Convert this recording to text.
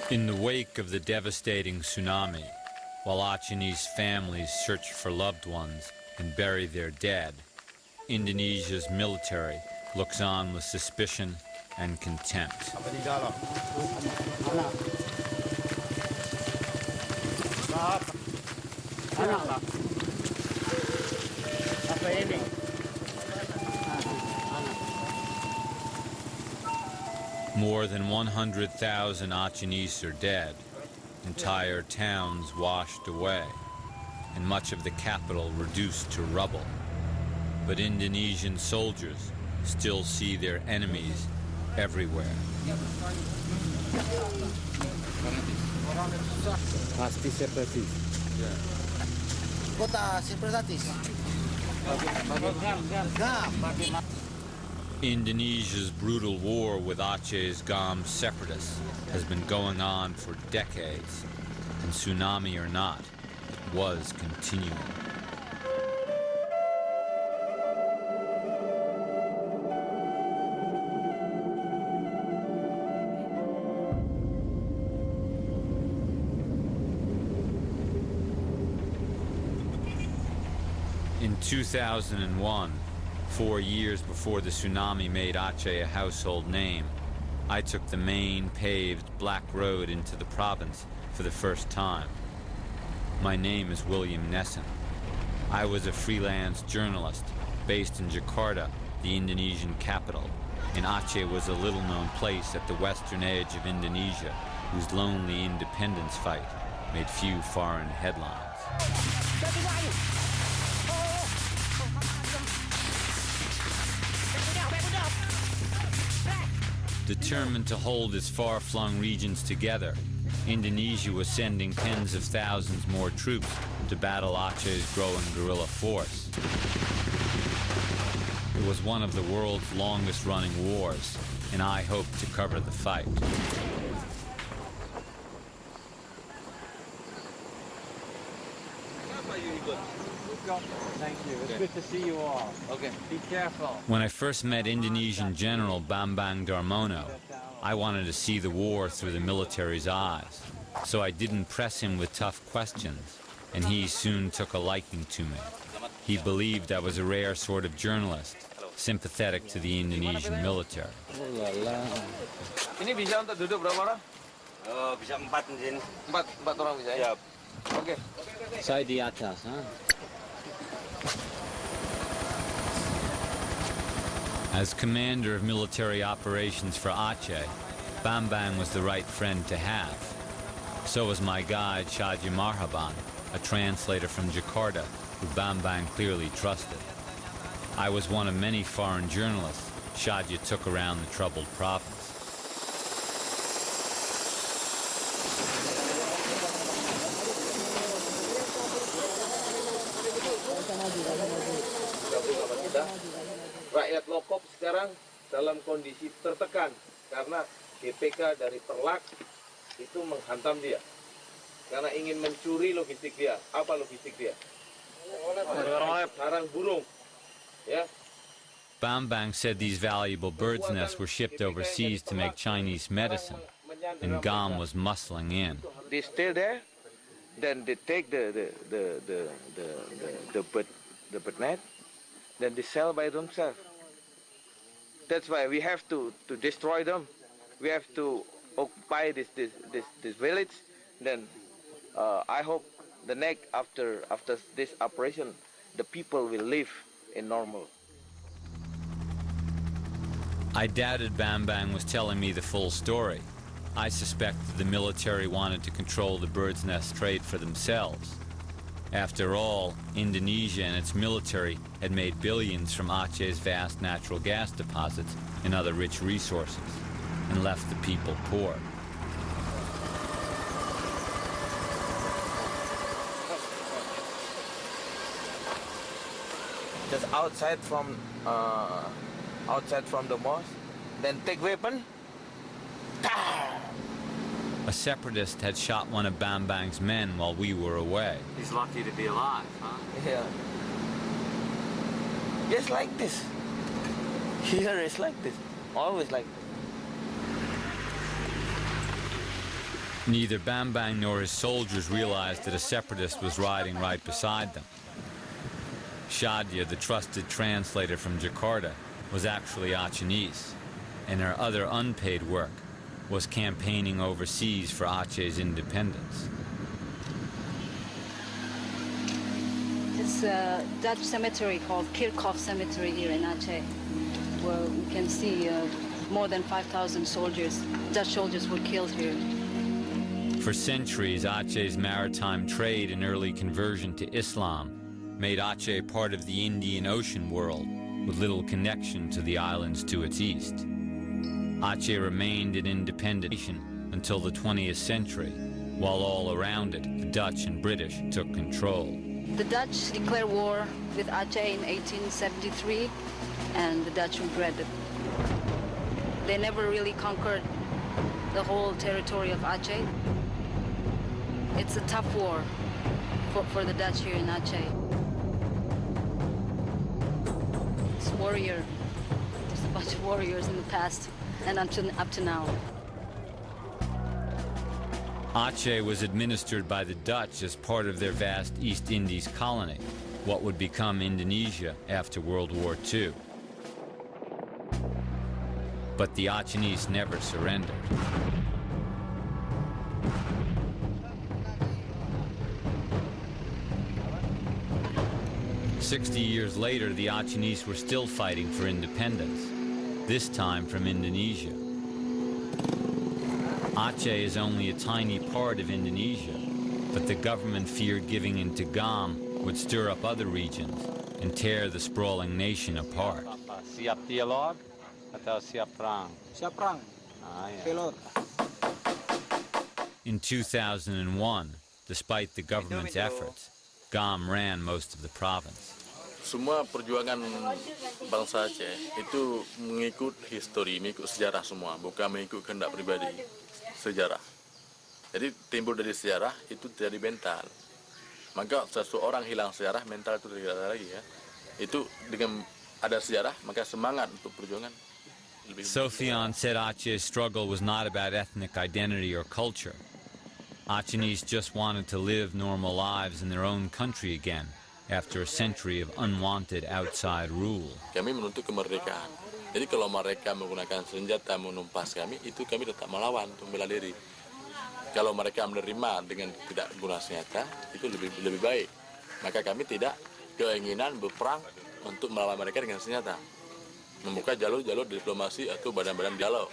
In the wake of the devastating tsunami, while Aceh's families search for loved ones and bury their dead, Indonesia's military looks on with suspicion and contempt. More than 100,000 Acehese are dead, entire towns washed away, and much of the capital reduced to rubble. But Indonesian soldiers still see their enemies everywhere. Pasti separatis. Kota separatis. Indonesia's brutal war with Aceh's Gam separatists has been going on for decades, and tsunami or not, it was continuing. In 2001, 4 years before the tsunami made Aceh a household name, I took the main paved black road into the province for the first time. My name is William Nessen. I was a freelance journalist based in Jakarta, the Indonesian capital, and Aceh was a little-known place at the western edge of Indonesia, whose lonely independence fight made few foreign headlines. Determined to hold its far-flung regions together, Indonesia was sending tens of thousands more troops to battle Aceh's growing guerrilla force. It was one of the world's longest-running wars, and I hoped to cover the fight. Thank you. It's good to see you all. Okay. Be careful. When I first met Indonesian General Bambang Darmono, I wanted to see the war through the military's eyes. So I didn't press him with tough questions, and he soon took a liking to me. He believed I was a rare sort of journalist, sympathetic to the Indonesian military. Ini bisa untuk duduk berapa orang? Bisa 4 di sini. 4 orang bisa ya? Oke. Saya di atas, ha? As commander of military operations for Aceh, Bambang was the right friend to have. So was my guide, Atjeh Marhaban, a translator from Jakarta, who Bambang clearly trusted. I was one of many foreign journalists Atjeh took around the troubled province. Rakyat Lokop sekarang dalam kondisi tertekan karena GPK dari Perlak itu menghantam dia karena ingin mencuri logistik dia. Apa logistik dia? Sarang burung, ya. Bambang said these valuable birds' nests were shipped overseas to make Chinese medicine, and Gam was muscling in. They stay there, then they take the bird net, then they sell by themselves. That's why we have to destroy them. We have to occupy this village. Then I hope the next after this operation, the people will live in normal. I doubted Bambang was telling me the full story. I suspected the military wanted to control the bird's nest trade for themselves. After all, Indonesia and its military had made billions from Aceh's vast natural gas deposits and other rich resources, and left the people poor. Just outside from the mosque, then take weapon. A separatist had shot one of Bambang's men while we were away. He's lucky to be alive, huh? Yeah. Just like this. Here is like this. Always like this. Neither Bambang nor his soldiers realized that a separatist was riding right beside them. Shadia, the trusted translator from Jakarta, was actually Achenese, and her other unpaid work was campaigning overseas for Aceh's independence. It's a Dutch cemetery called Kirchhoff Cemetery here in Atjeh, where we can see more than 5,000 soldiers, Dutch soldiers were killed here. For centuries, Aceh's maritime trade and early conversion to Islam made Atjeh part of the Indian Ocean world, with little connection to the islands to its east. Atjeh remained an independent nation until the 20th century, while all around it, the Dutch and British took control. The Dutch declared war with Atjeh in 1873, and the Dutch regretted it. They never really conquered the whole territory of Atjeh. It's a tough war for the Dutch here in Atjeh. It's warrior. There's a bunch of warriors in the past and up to now. Atjeh was administered by the Dutch as part of their vast East Indies colony, what would become Indonesia after World War II. But the Achenese never surrendered. "60 years later, the Achenese were still fighting for independence, this time from Indonesia. Atjeh is only a tiny part of Indonesia, but the government feared giving in to GAM would stir up other regions and tear the sprawling nation apart. Siap dialog atau siap perang? Siap perang. Pelor. In 2001, despite the government's efforts, GAM ran most of the province. Semua perjuangan bangsa Aceh itu mengikut histori, mengikut sejarah semua, bukan mengikut kehendak pribadi. Sejarah. Jadi timbul dari sejarah itu jadi mental. Maka seseorang hilang sejarah, mental itu tidak ada lagi ya. Itu dengan ada sejarah, maka semangat untuk perjuangan lebih. Sofian said Atjeh Struggle was not about ethnic identity or culture. Achenese just wanted to live normal lives in their own country again after a century of unwanted outside rule. Kami menuntut kemerdekaan. Jadi kalau mereka menggunakan senjata menumpas kami, itu kami tetap melawan untuk bela diri. Kalau mereka menerima dengan tidak guna senjata, itu lebih baik. Maka kami tidak keinginan berperang untuk melawan mereka dengan senjata. Membuka jalur-jalur diplomasi atau badan-badan dialog.